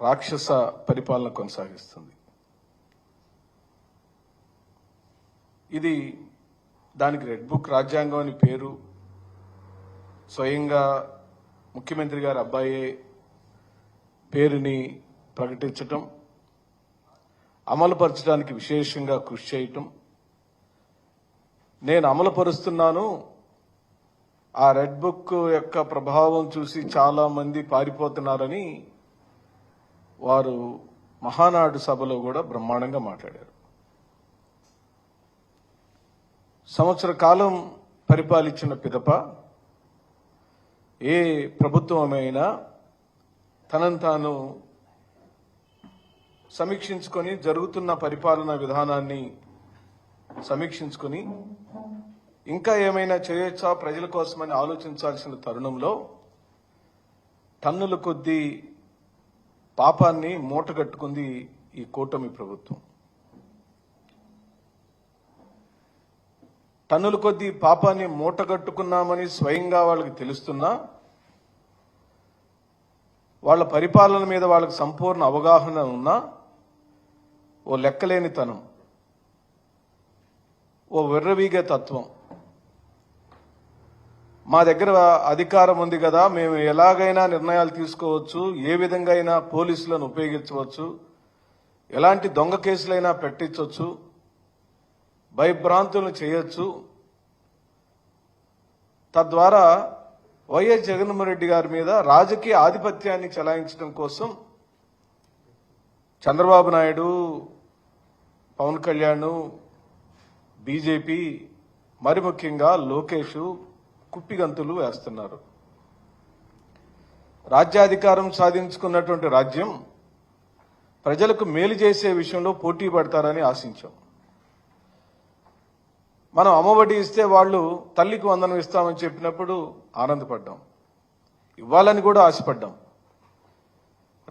రాక్షస పరిపాలన కొనసాగిస్తుంది. ఇది దానికి రెడ్ బుక్ రాజ్యాంగం అని పేరు స్వయంగా ముఖ్యమంత్రి గారి అబ్బాయే పేరుని ప్రకటించటం, అమలుపరచడానికి విశేషంగా కృషి చేయటం, నేను అమలుపరుస్తున్నాను, ఆ రెడ్ బుక్ యొక్క ప్రభావం చూసి చాలా మంది పారిపోతున్నారని వారు మహానాడు సభలో కూడా బ్రహ్మాండంగా మాట్లాడారు. సంవత్సర కాలం పరిపాలించిన పిదప ఏ ప్రభుత్వమైనా తనను తాను సమీక్షించుకొని జరుగుతున్న పరిపాలనా విధానాన్ని సమీక్షించుకొని ఇంకా ఏమైనా చేయొచ్చా ప్రజల కోసమని ఆలోచించాల్సిన తరుణంలో టన్నుల కొద్దీ పాపాన్ని మూటగట్టుకుంది ఈ కూటమి ప్రభుత్వం. టన్నుల కొద్దీ పాపాన్ని మూటగట్టుకున్నామని స్వయంగా వాళ్ళకి తెలుస్తున్నా వాళ్ళ పరిపాలన మీద వాళ్ళకి సంపూర్ణ అవగాహన ఉన్నా ఓ లెక్కలేనితనం, ఓ విర్రవీగే తత్వం, మా దగ్గర అధికారం ఉంది కదా, మేము ఎలాగైనా నిర్ణయాలు తీసుకోవచ్చు, ఏ విధంగా అయినా పోలీసులను ఉపయోగించవచ్చు, ఎలాంటి దొంగ కేసులైనా పెట్టించవచ్చు, భయభ్రాంతులను చేయొచ్చు, తద్వారా వైఎస్ జగన్మోహన్ రెడ్డి గారి మీద రాజకీయ ఆధిపత్యాన్ని చెలాయించడం కోసం చంద్రబాబు నాయుడు, పవన్ కళ్యాణ్, బీజేపీ, మరి ముఖ్యంగా లోకేష్ కుప్పిగంతులు వేస్తున్నారు. రాజ్యాధికారం సాధించుకున్నటువంటి రాజ్యం ప్రజలకు మేలు చేసే విషయంలో పోటీ పడతారని ఆశించాం. మనం అమ్మఒడి ఇస్తే వాళ్ళు తల్లికి వందనం ఇస్తామని చెప్పినప్పుడు ఆనందపడ్డాం, ఇవ్వాలని కూడా ఆశపడ్డాం.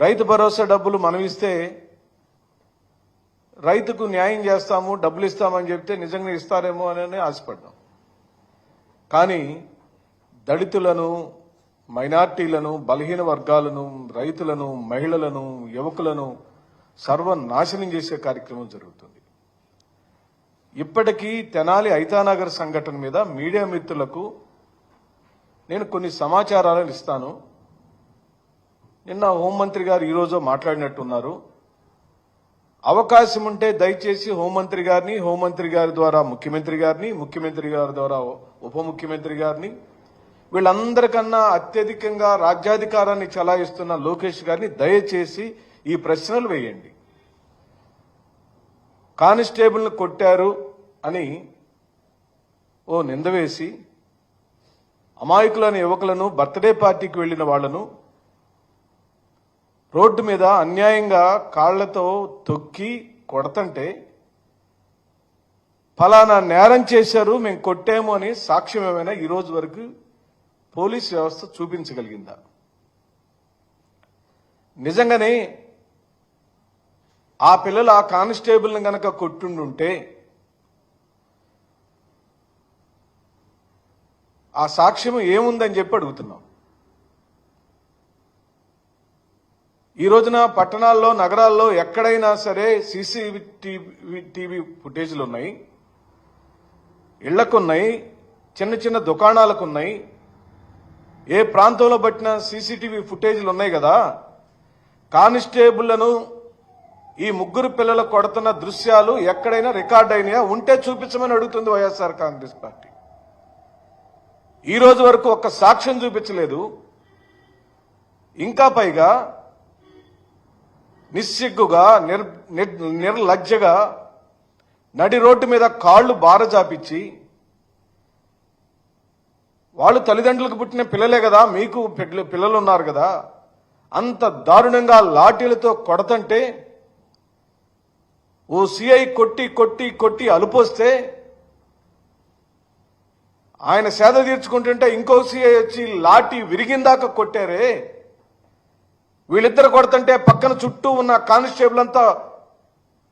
రైతు భరోసా డబ్బులు మనం ఇస్తే రైతుకు న్యాయం చేస్తాము, డబ్బులు ఇస్తామని చెప్తే నిజంగా ఇస్తారేమో అని ఆశపడ్డాం. కానీ దళితులను, మైనార్టీలను, బలహీన వర్గాలను, రైతులను, మహిళలను, యువకులను సర్వనాశనం చేసే కార్యక్రమం జరుగుతుంది. ఇప్పటికీ తెనాలి ఐతానగర్ సంఘటన మీద మీడియా మిత్రులకు నేను కొన్ని సమాచారాలను ఇస్తాను. నిన్న హోంమంత్రి గారు ఈరోజు మాట్లాడినట్టున్నారు. అవకాశం ఉంటే దయచేసి హోంమంత్రి గారిని, హోంమంత్రి గారి ద్వారా ముఖ్యమంత్రి గారిని, ముఖ్యమంత్రి గారి ద్వారా ఉప ముఖ్యమంత్రి గారిని, వీళ్ళందరికన్నా అత్యధికంగా రాజ్యాధికారాన్ని చెలాయిస్తున్న లోకేష్ గారిని దయచేసి ఈ ప్రశ్నలు వేయండి. కానిస్టేబుల్ని కొట్టారు అని ఓ నింద వేసి అమాయకులైన యువకులను, బర్త్డే పార్టీకి వెళ్లిన వాళ్లను రోడ్డు మీద అన్యాయంగా కాళ్లతో తొక్కి కొడతంటే ఫలానా నేరం చేశారు, మేము కొట్టాము అని సాక్ష్యం ఏమైనా ఈ రోజు వరకు పోలీస్ వ్యవస్థ చూపించగలిగిందా? నిజంగానే ఆ పిల్లలు ఆ కానిస్టేబుల్ని గనక కొట్టుండుంటే ఆ సాక్ష్యం ఏముందని చెప్పి అడుగుతున్నాం. ఈ రోజున పట్టణాల్లో, నగరాల్లో ఎక్కడైనా సరే సీసీటీవీ ఫుటేజ్లు ఉన్నాయి, ఇళ్లకున్నాయి, చిన్న చిన్న దుకాణాలకున్నాయి, ఏ ప్రాంతంలో పట్టిన సీసీటీవీ ఫుటేజ్లు ఉన్నాయి కదా. కానిస్టేబుళ్లను ఈ ముగ్గురు పిల్లలు కొడుతున్న దృశ్యాలు ఎక్కడైనా రికార్డ్ అయినాయా? ఉంటే చూపించమని అడుగుతుంది వైఎస్ఆర్ కాంగ్రెస్ పార్టీ. ఈ రోజు వరకు ఒక్క సాక్ష్యం చూపించలేదు. ఇంకా పైగా నిస్సిగ్గుగా, నిర్లజ్జగా నడి రోడ్డు మీద కాళ్లు బారజాపించి, వాళ్ళు తల్లిదండ్రులకు పుట్టిన పిల్లలే కదా, మీకు పిల్లలు ఉన్నారు కదా, అంత దారుణంగా లాఠీలతో కొడతంటే ఓ సిఐ కొట్టి కొట్టి కొట్టి అలుపోస్తే ఆయన సేద తీర్చుకుంటుంటే ఇంకో సిఐ వచ్చి లాఠీ విరిగిందాక కొట్టారే. వీళ్ళిద్దరు కొడుతుంటే పక్కన చుట్టూ ఉన్న కానిస్టేబుల్ అంతా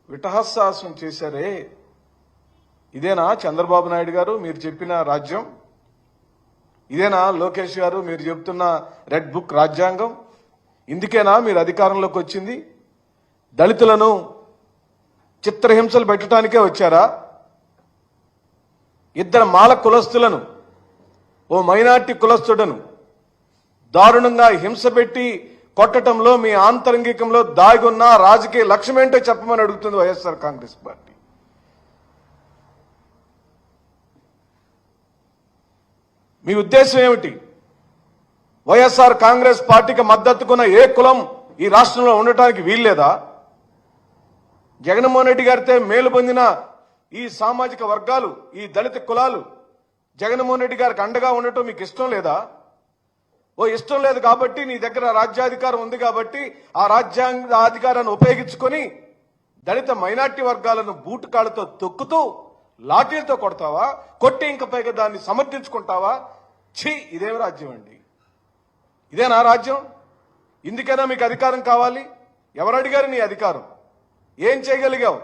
విటహాసాసం చేశారే. ఇదేనా చంద్రబాబు నాయుడు గారు మీరు చెప్పిన రాజ్యం? ఇదేనా లోకేష్ గారు మీరు చెప్తున్న రెడ్ బుక్ రాజ్యాంగం? ఇందుకేనా మీరు అధికారంలోకి వచ్చింది? దళితులను చిత్రహింసలు పెట్టడానికే వచ్చారా? ఇద్దరు మాల కులస్తులను, ఓ మైనార్టీ కులస్తుడను దారుణంగా హింస పెట్టి కొట్టడంలో మీ ఆంతరంగికంలో దాగున్న రాజకీయ లక్ష్యం ఏంటో చెప్పమని అడుగుతుంది వైఎస్ఆర్ కాంగ్రెస్ పార్టీ. మీ ఉద్దేశం ఏమిటి? వైఎస్ఆర్ కాంగ్రెస్ పార్టీకి మద్దతుకున్న ఏ కులం ఈ రాష్ట్రంలో ఉండటానికి వీల్లేదా? జగన్మోహన్ రెడ్డి గారితో మేలు పొందిన ఈ సామాజిక వర్గాలు, ఈ దళిత కులాలు జగన్మోహన్ రెడ్డి గారికి అండగా ఉండటం మీకు ఇష్టం లేదా? ఇష్టం లేదు కాబట్టి నీ దగ్గర రాజ్యాధికారం ఉంది కాబట్టి ఆ రాజ్యాంగ అధికారాన్ని ఉపయోగించుకొని దళిత మైనార్టీ వర్గాలను బూటుకాళ్లతో తొక్కుతూ లాఠీలతో కొడతావా? కొట్టి ఇంక పైగా దాన్ని సమర్థించుకుంటావా? ఛీ, ఇదేం రాజ్యం అండి? ఇదేనా రాజ్యం? ఇందుకైనా మీకు అధికారం కావాలి? ఎవరు అడిగారు నీ అధికారం? ఏం చేయగలిగావు?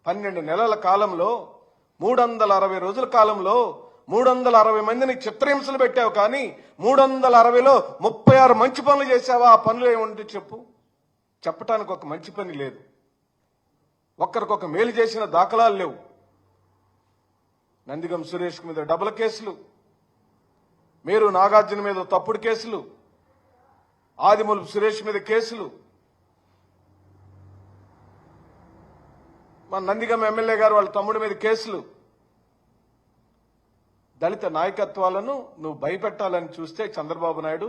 12 నెలల కాలంలో, 360 రోజుల కాలంలో 360 మందిని చిత్రహింసలు పెట్టావు. కానీ 360లో 36 మంచి పనులు చేశావా? ఆ పనులు ఏముంటే చెప్పు. చెప్పటానికి ఒక మంచి పని లేదు. ఒక్కరికొక మేలు చేసిన దాఖలాలు లేవు. నందిగం సురేష్ మీద డబుల్ కేసులు, మీరు నాగార్జున మీద తప్పుడు కేసులు, ఆదిమూలపు సురేష్ మీద కేసులు, మన నందిగం ఎమ్మెల్యే గారు వాళ్ళ తమ్ముడి మీద కేసులు. దళిత నాయకత్వాలను నువ్వు భయపెట్టాలని చూస్తే చంద్రబాబు నాయుడు,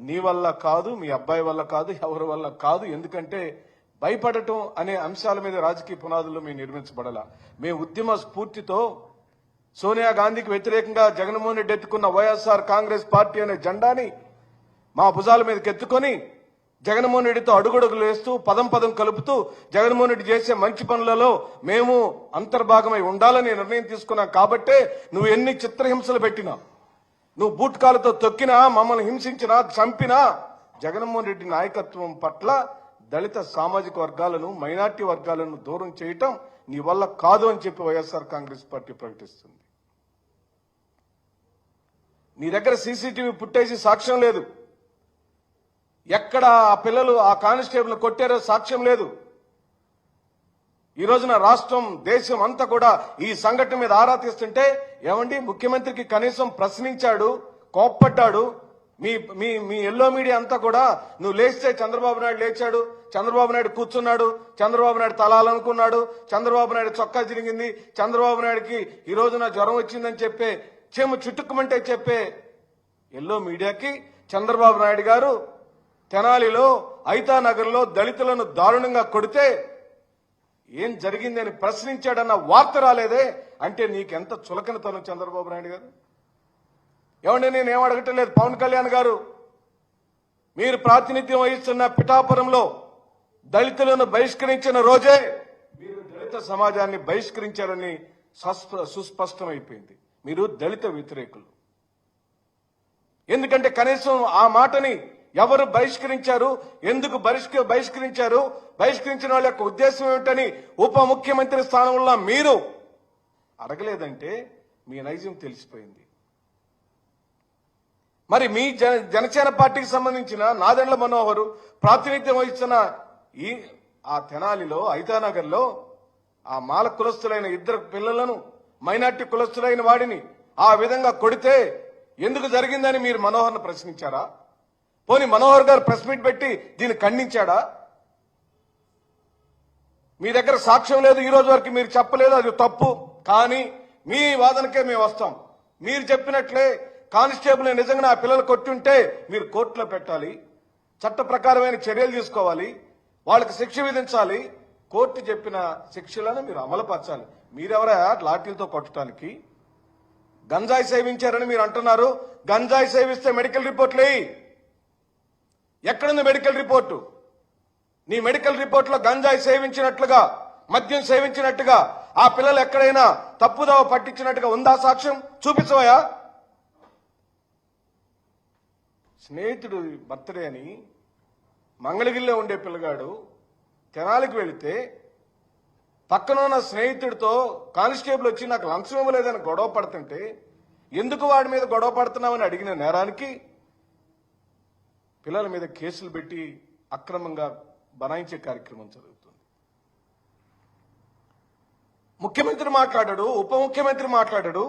నీ వల్ల కాదు, మీ అబ్బాయి వల్ల కాదు, ఎవరి వల్ల కాదు. ఎందుకంటే భయపడటం అనే అంశాల మీద రాజకీయ పునాదుల్లో మేము నిర్మించబడాల. మేము ఉద్యమ స్ఫూర్తితో సోనియా గాంధీకి వ్యతిరేకంగా జగన్మోహన్ రెడ్డి ఎత్తుకున్న వైఎస్ఆర్ కాంగ్రెస్ పార్టీ అనే జెండాని మా భుజాల మీదకి ఎత్తుకొని జగన్మోహన్ రెడ్డితో అడుగడుగులు వేస్తూ పదం పదం కలుపుతూ జగన్మోహన్ రెడ్డి చేసే మంచి పనులలో మేము అంతర్భాగమై ఉండాలని నిర్ణయం తీసుకున్నాం. కాబట్టే నువ్వు ఎన్ని చిత్రహింసలు పెట్టినా, నువ్వు బూట్కాలతో తొక్కినా, మమ్మల్ని హింసించినా, చంపినా జగన్మోహన్ రెడ్డి నాయకత్వం పట్ల దళిత సామాజిక వర్గాలను, మైనార్టీ వర్గాలను దూరం చేయటం నీ వల్ల కాదు అని చెప్పి వైఎస్ఆర్ కాంగ్రెస్ పార్టీ ప్రకటిస్తుంది. నీ దగ్గర సీసీటీవీ ఫుటేజీ సాక్ష్యం లేదు. ఎక్కడ ఆ పిల్లలు ఆ కానిస్టేబుల్ కొట్టారో సాక్ష్యం లేదు. ఈ రోజున రాష్ట్రం, దేశం అంతా కూడా ఈ సంఘటన మీద ఆరా తీస్తుంటే, ఏమండి ముఖ్యమంత్రికి కనీసం ప్రశ్నించాడు, కోప్పడ్డాడు. మీ ఎల్లో మీడియా అంతా కూడా నువ్వు లేస్తే చంద్రబాబు నాయుడు లేచాడు, చంద్రబాబు నాయుడు కూర్చున్నాడు, చంద్రబాబు నాయుడు తలాలనుకున్నాడు, చంద్రబాబు నాయుడు చొక్కా చిరిగింది, చంద్రబాబు నాయుడికి ఈ రోజున జ్వరం వచ్చిందని చెప్పే, చెము చుట్టుకుమంటే చెప్పే ఎల్లో మీడియాకి చంద్రబాబు నాయుడు గారు తెనాలిలో, ఐతానగర్లో దళితులను దారుణంగా కొడితే ఏం జరిగిందని ప్రశ్నించాడన్న వార్త రాలేదే. అంటే నీకెంత చులకనతనం చంద్రబాబు నాయుడు గారు. ఏమంటే నేనేం అడగటం లేదు. పవన్ కళ్యాణ్ గారు, మీరు ప్రాతినిధ్యం వహిస్తున్న పిఠాపురంలో దళితులను బహిష్కరించిన రోజే మీరు దళిత సమాజాన్ని బహిష్కరించారని సుస్పష్టమైపోయింది. మీరు దళిత వ్యతిరేకులు. ఎందుకంటే కనీసం ఆ మాటని ఎవరు బహిష్కరించారు, ఎందుకు బహిష్కరించారు, బహిష్కరించిన వాళ్ళ యొక్క ఉద్దేశం ఏమిటని ఉప ముఖ్యమంత్రి స్థానంలో మీరు అడగలేదంటే మీ నైజం తెలిసిపోయింది. మరి మీ జనసేన పార్టీకి సంబంధించిన నాదెండ్ల మనోహర్ ప్రాతినిధ్యం వహిస్తున్న ఆ తెనాలిలో, ఐతానగర్లో ఆ మాల కులస్తులైన 2 పిల్లలను, మైనార్టీ కులస్తులైన వాడిని ఆ విధంగా కొడితే ఎందుకు జరిగిందని మీరు మనోహర్ను ప్రశ్నించారా? పోనీ మనోహర్ గారు ప్రెస్ మీట్ పెట్టి దీన్ని ఖండించాడా? మీ దగ్గర సాక్ష్యం లేదు, ఈ రోజు వరకు మీరు చెప్పలేదు, అది తప్పు. కానీ మీ వాదనకే మేము వస్తాం. మీరు చెప్పినట్లే కానిస్టేబుల్ నిజంగా ఆ పిల్లలు కొట్టుంటే మీరు కోర్టులో పెట్టాలి, చట్ట ప్రకారమైన చర్యలు తీసుకోవాలి, వాళ్ళకి శిక్ష విధించాలి. కోర్టు చెప్పిన శిక్షలను మీరు అమలుపరచాలి. మీరెవరా లాఠీలతో కొట్టడానికి? గంజాయి సేవించారని మీరు అంటున్నారు. గంజాయి సేవిస్తే మెడికల్ రిపోర్ట్లే. ఎక్కడుంది మెడికల్ రిపోర్టు? నీ మెడికల్ రిపోర్ట్లో గంజాయి సేవించినట్లుగా, మద్యం సేవించినట్టుగా ఆ పిల్లలు ఎక్కడైనా తప్పుదోవ పట్టించినట్టుగా ఉందా సాక్ష్యం? చూపించవయా? స్నేహితుడు బర్త్డే అని మంగళగిరిలో ఉండే పిల్లగాడు తెనాలికి వెళితే పక్కన ఉన్న స్నేహితుడితో కానిస్టేబుల్ వచ్చి నాకు లంచం ఇవ్వలేదని గొడవ పడుతుంటే ఎందుకు వాడి మీద గొడవ పడుతున్నామని అడిగిన నేరానికి పిల్లల మీద కేసులు పెట్టి అక్రమంగా బనాయించే కార్యక్రమం జరుగుతుంది. ముఖ్యమంత్రి మాట్లాడాడు, ఉప ముఖ్యమంత్రి మాట్లాడాడు,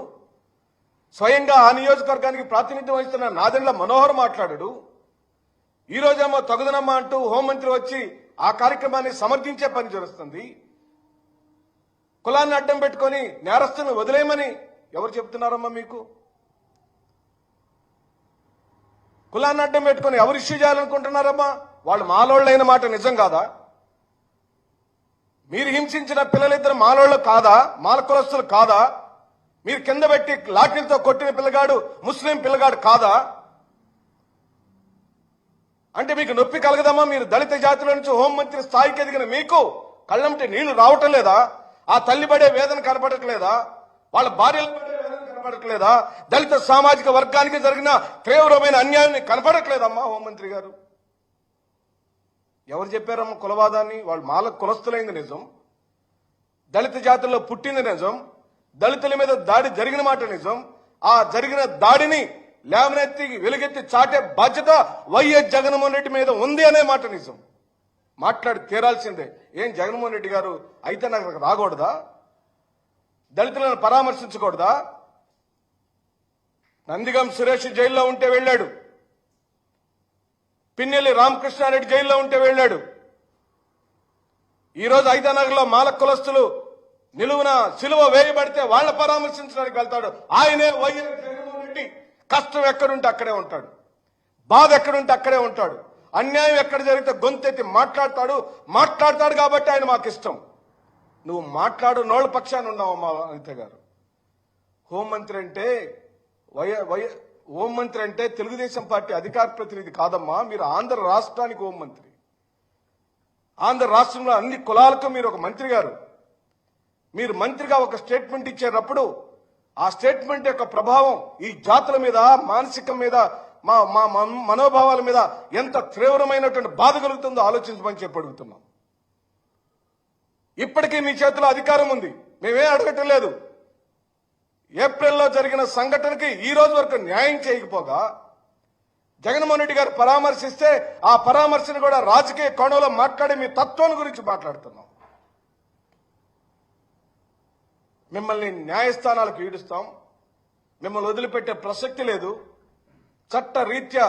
స్వయంగా ఆ నియోజకవర్గానికి ప్రాతినిధ్యం వహిస్తున్న నాదెండ్ల మనోహర్ మాట్లాడాడు. ఈ రోజేమో తగుదనమ్మా అంటూ హోంమంత్రి వచ్చి ఆ కార్యక్రమాన్ని సమర్థించే పని జరుగుతుంది. కులాన్ని అడ్డం పెట్టుకొని నేరస్తులను వదిలేయమని ఎవరు చెప్తున్నారమ్మా మీకు? కులాన్ని అడ్డం పెట్టుకొని ఎవరు ఇష్యూ చేయాలనుకుంటున్నారమ్మా? వాళ్ళు మాలోళ్ళైన మాట నిజం కాదా? మీరు హింసించిన పిల్లలిద్దరు మాలోళ్ళు కాదా? మాల కులస్తులు కాదా? మీరు కింద పెట్టి లాఠీలతో కొట్టిన పిల్లగాడు ముస్లిం పిల్లగాడు కాదా? అంటే మీకు నొప్పి కలగదమ్మా? మీరు దళిత జాతిలో నుంచి హోంమంత్రి స్థాయికి ఎదిగిన మీకు కళ్ళంటే నీళ్లు రావటం లేదా? ఆ తల్లి పడే వేదన కనపడట్లేదా? వాళ్ళ భార్యలు పడే వేదన కనపడట్లేదా? దళిత సామాజిక వర్గానికి జరిగిన తీవ్రమైన అన్యాయాన్ని కనపడట్లేదమ్మా హోంమంత్రి గారు? ఎవరు చెప్పారమ్మా కులవాదాన్ని? వాళ్ళు మాల కులస్తులైంది నిజం, దళిత జాతుల్లో పుట్టింది నిజం, దళితుల మీద దాడి జరిగిన మాట నిజం. ఆ జరిగిన దాడిని లేవనెత్తి వెలుగెత్తి చాటే బాధ్యత వైఎస్ జగన్మోహన్ రెడ్డి మీద ఉంది అనే మాట నిజం. మాట్లాడి తీరాల్సిందే. ఏం జగన్మోహన్ రెడ్డి గారు అయితే నాకు రాకూడదా? దళితులను పరామర్శించకూడదా? నందిగం సురేష్ జైల్లో ఉంటే వెళ్ళాడు, పిన్నెల్లి రామకృష్ణారెడ్డి జైల్లో ఉంటే వెళ్ళాడు. ఈరోజు ఐదానగర్లో మాల కులస్తులు నిలువున సిలువ వేయబడితే వాళ్ళ పరామర్శించడానికి వెళ్తాడు. ఆయనే వైఎస్ జగన్మోహన్ రెడ్డి. కష్టం ఎక్కడుంటే అక్కడే ఉంటాడు, బాధ ఎక్కడుంటే అక్కడే ఉంటాడు, అన్యాయం ఎక్కడ జరిగితే గొంతెత్తి మాట్లాడతాడు కాబట్టి ఆయన మాకు ఇష్టం. నువ్వు మాట్లాడు నోళ్ల పక్షాన్ని ఉన్నావమ్మా అనిత గారు. హోంమంత్రి అంటే తెలుగుదేశం పార్టీ అధికార ప్రతినిధి కాదమ్మా. మీరు ఆంధ్ర రాష్ట్రానికి హోంమంత్రి. ఆంధ్ర రాష్ట్రంలో అన్ని కులాలకు మీరు ఒక మంత్రి గారు. మీరు మంత్రిగా ఒక స్టేట్మెంట్ ఇచ్చేటప్పుడు ఆ స్టేట్మెంట్ యొక్క ప్రభావం ఈ జాతుల మీద, మానసికం మీద, మా మనోభావాల మీద ఎంత తీవ్రమైనటువంటి బాధ కలుగుతుందో ఆలోచించమని చెప్పి అడుగుతున్నాం. ఇప్పటికీ మీ చేతిలో అధికారం ఉంది, మేమేం అడగటం లేదు. ఏప్రిల్లో జరిగిన సంఘటనకి ఈ రోజు వరకు న్యాయం చేయకపోగా జగన్మోహన్ రెడ్డి గారు పరామర్శిస్తే ఆ పరామర్శను కూడా రాజకీయ కోణంలో మాట్లాడి మీ తత్వం గురించి మాట్లాడుతున్నాం. మిమ్మల్ని న్యాయస్థానాలకు ఈడుస్తాం, మిమ్మల్ని వదిలిపెట్టే ప్రసక్తి లేదు. చట్ట రీత్యా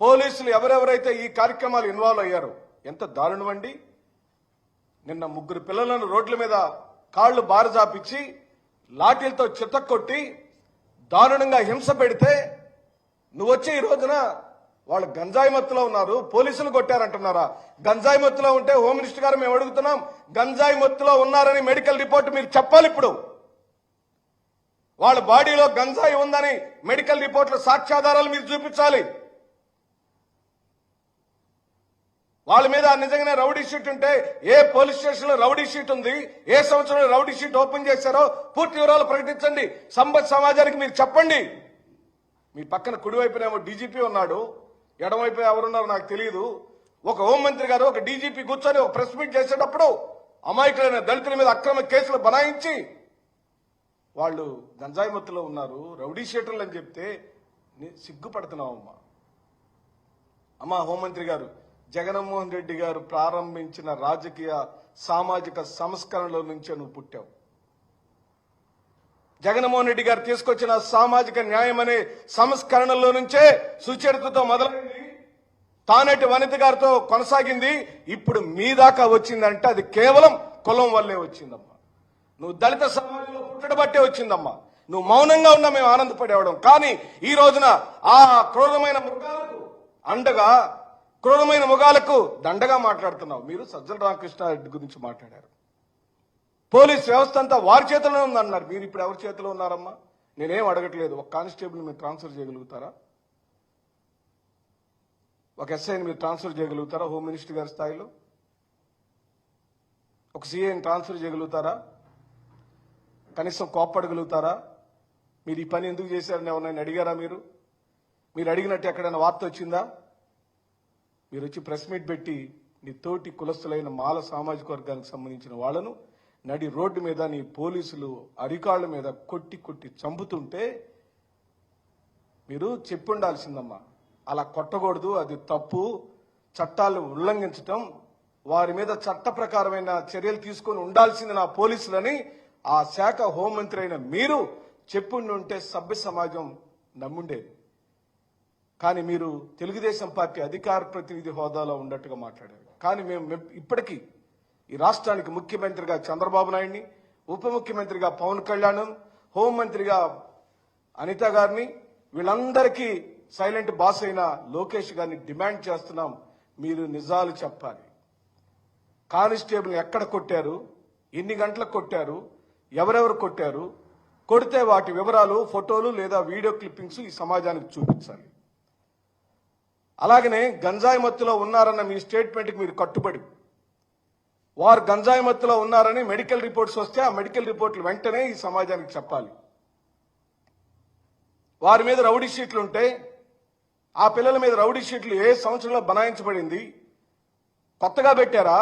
పోలీసులు ఎవరెవరైతే ఈ కార్యక్రమాలు ఇన్వాల్వ్ అయ్యారో ఎంత దారుణం అండి. నిన్న 3 పిల్లలను రోడ్ల మీద కాళ్లు బారజాపించి లాఠీలతో చితక్కొట్టి దారుణంగా హింస పెడితే నువ్వు వచ్చి ఈ రోజున వాళ్ళు గంజాయి మత్తులో ఉన్నారు, పోలీసులు కొట్టారంటున్నారా? గంజాయి మత్తులో ఉంటే హోమ్ మినిస్టర్ గారు మేము అడుగుతున్నాం, గంజాయి మత్తులో ఉన్నారని మెడికల్ రిపోర్ట్ మీరు చెప్పాలి. ఇప్పుడు వాళ్ళ బాడీలో గంజాయి ఉందని మెడికల్ రిపోర్ట్లో సాక్ష్యాధారాలు మీరు చూపించాలి. వాళ్ళ మీద నిజంగానే రౌడీ షీట్ ఉంటే ఏ పోలీస్ స్టేషన్ లో రౌడీ షీట్ ఉంది, ఏ సంవత్సరంలో రౌడీ షీట్ ఓపెన్ చేశారో పూర్తి వివరాలు ప్రకటించండి. సంబత్ సమాజానికి మీరు చెప్పండి. మీ పక్కన కుడివైపునేమో డీజీపీ ఉన్నాడు, ఎడమవైపు ఎవరున్నారో నాకు తెలియదు. ఒక హోంమంత్రి గారు, ఒక డీజీపీ కూర్చొని ఒక ప్రెస్ మీట్ చేసేటప్పుడు అమాయకులైన దళితుల మీద అక్రమ కేసులు బనాయించి వాళ్ళు గంజాయి మత్తులో ఉన్నారు, రౌడీ షీటర్లు అని చెప్తే సిగ్గుపడుతున్నావమ్మా. అమ్మా హోంమంత్రి గారు, జగన్మోహన్ రెడ్డి గారు ప్రారంభించిన రాజకీయ సామాజిక సంస్కరణల నుంచే నువ్వు పుట్టావు. జగన్మోహన్ రెడ్డి గారు తీసుకొచ్చిన సామాజిక న్యాయం అనే సంస్కరణలో నుంచే సుచరితతో మొదలైంది, తానేటి వనిత గారితో కొనసాగింది, ఇప్పుడు మీ దాకా వచ్చిందంటే అది కేవలం కులం వల్లే వచ్చిందమ్మా. నువ్వు దళిత సమాజంలో పుట్టడబట్టే వచ్చిందమ్మా. నువ్వు మౌనంగా ఉన్నా మేము ఆనందపడేవాడం. కానీ ఈ రోజున ఆ క్రూరమైన మృగాలకు అండగా, క్రూరమైన మృగాలకు దండగా మాట్లాడుతున్నావు. మీరు సజ్జల రామకృష్ణారెడ్డి గురించి మాట్లాడారు. పోలీస్ వ్యవస్థ అంతా వారి చేతిలోనే ఉందన్నారు. మీరు ఇప్పుడు ఎవరి చేతిలో ఉన్నారమ్మా? నేనేం అడగట్లేదు. ఒక కానిస్టేబుల్ మీరు ట్రాన్స్ఫర్ చేయగలుగుతారా? ఒక ఎస్ఐని మీరు ట్రాన్స్ఫర్ చేయగలుగుతారా హోమ్ మినిస్టర్ గారి స్థాయిలో? ఒక సీఐని ట్రాన్స్ఫర్ చేయగలుగుతారా? కనీసం కోప్పడగలుగుతారా? మీరు ఈ పని ఎందుకు చేశారని ఎవరైనా అడిగారా? మీరు అడిగినట్టు ఎక్కడైనా వార్త వచ్చిందా? మీరు వచ్చి ప్రెస్ మీట్ పెట్టి నీ తోటి కులస్తులైన మాల సామాజిక వర్గానికి సంబంధించిన వాళ్లను నడి రోడ్డు మీద నీ పోలీసులు అరికాళ్ల మీద కొట్టి కొట్టి చంపుతుంటే మీరు చెప్పుండాల్సిందమ్మా. అలా కొట్టకూడదు, అది తప్పు, చట్టాలను ఉల్లంఘించటం, వారి మీద చట్ట ప్రకారమైన చర్యలు తీసుకొని ఉండాల్సింది నా పోలీసులని ఆ శాఖ హోంమంత్రి అయిన మీరు చెప్పుంటే సభ్య సమాజం నమ్ముండేది. కానీ మీరు తెలుగుదేశం పార్టీ అధికార ప్రతినిధి హోదాలో ఉన్నట్టుగా మాట్లాడారు. కానీ మేము ఇప్పటికీ ఈ రాష్ట్రానికి ముఖ్యమంత్రిగా చంద్రబాబు నాయుడిని, ఉప ముఖ్యమంత్రిగా పవన్ కళ్యాణ్, హోంమంత్రిగా అనిత గారిని, వీళ్ళందరికీ సైలెంట్ బాస్ అయిన లోకేష్ గారిని డిమాండ్ చేస్తున్నాం. మీరు నిజాలు చెప్పాలి. కానిస్టేబుల్ ఎక్కడ కొట్టారు, ఎన్ని గంటలకు కొట్టారు, ఎవరెవరు కొట్టారు, కొడితే వాటి వివరాలు, ఫోటోలు లేదా వీడియో క్లిప్పింగ్స్ ఈ సమాజానికి చూపించాలి. అలాగనే గంజాయి మత్తులో ఉన్నారన్న మీ స్టేట్మెంట్కి మీరు కట్టుబడి వారు గంజాయి మత్తులో ఉన్నారని మెడికల్ రిపోర్ట్స్ వస్తే ఆ మెడికల్ రిపోర్ట్లు వెంటనే ఈ సమాజానికి చెప్పాలి. వారి మీద రౌడీ షీట్లు ఉంటే ఆ పిల్లల మీద రౌడీ షీట్లు ఏ సంవత్సరంలో బనాయించబడింది, కొత్తగా పెట్టారా,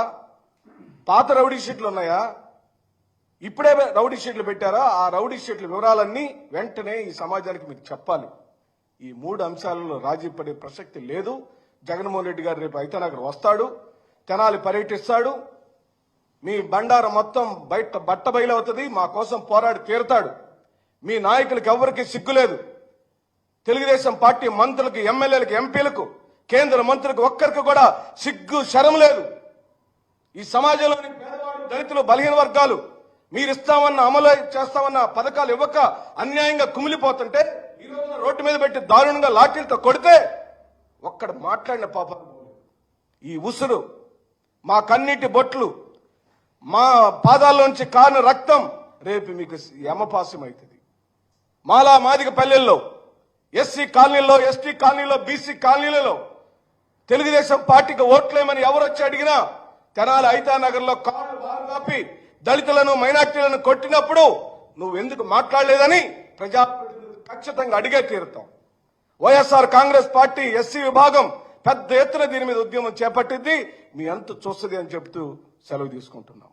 పాత రౌడీ షీట్లు ఉన్నాయా, ఇప్పుడే రౌడీ షీట్లు పెట్టారా, ఆ రౌడీ షీట్ల వివరాలన్నీ వెంటనే ఈ సమాజానికి మీరు చెప్పాలి. ఈ 3 అంశాలలో రాజీ పడే ప్రసక్తి లేదు. జగన్మోహన్ రెడ్డి గారు రేపు ఐతనగర్ వస్తాడు, తెనాలి పర్యటిస్తాడు, మీ బండారం మొత్తం బట్ట బయలవుతుంది, మా కోసం పోరాడి తీరుతాడు. మీ నాయకులకు ఎవరికి సిగ్గులేదు. తెలుగుదేశం పార్టీ మంత్రులకు, ఎమ్మెల్యేలకు, ఎంపీలకు, కేంద్ర మంత్రులకు ఒక్కరికి కూడా సిగ్గు శరం లేదు. ఈ సమాజంలోని పేదవాళ్ళు, దళితులు, బలహీన వర్గాలు మీరు ఇస్తామన్న, అమలు చేస్తామన్న పథకాలు ఇవ్వక అన్యాయంగా కుమిలిపోతుంటే ఈ రోజున రోడ్డు మీద పెట్టి దారుణంగా లాఠీలతో కొడితే ఒక్కడ మాట్లాడిన పాపం. ఈ ఉసురు, మా కన్నీటి బొట్లు, మా పాదాల్లోంచి కారిన రక్తం రేపు మీకు యమపాసం అవుతుంది. మాలా మాదిగ పల్లెల్లో, ఎస్సీ కాలనీల్లో, ఎస్టీ కాలనీలో, బీసీ కాలనీలలో తెలుగుదేశం పార్టీకి ఓట్లేమని ఎవరు వచ్చి అడిగినా తెనాలి ఐతానగర్లో కారు బారుగాపి దళితులను, మైనార్టీలను కొట్టినప్పుడు నువ్వెందుకు మాట్లాడలేదని ప్రజాప్రతినిధులు ఖచ్చితంగా అడిగే తీరుతాం. వైఎస్ఆర్ కాంగ్రెస్ పార్టీ ఎస్సీ విభాగం పెద్ద ఎత్తున దీని మీద ఉద్యమం చేపట్టింది. మీ అంతు చూస్తుంది అని చెబుతూ సెలవు తీసుకుంటున్నాం.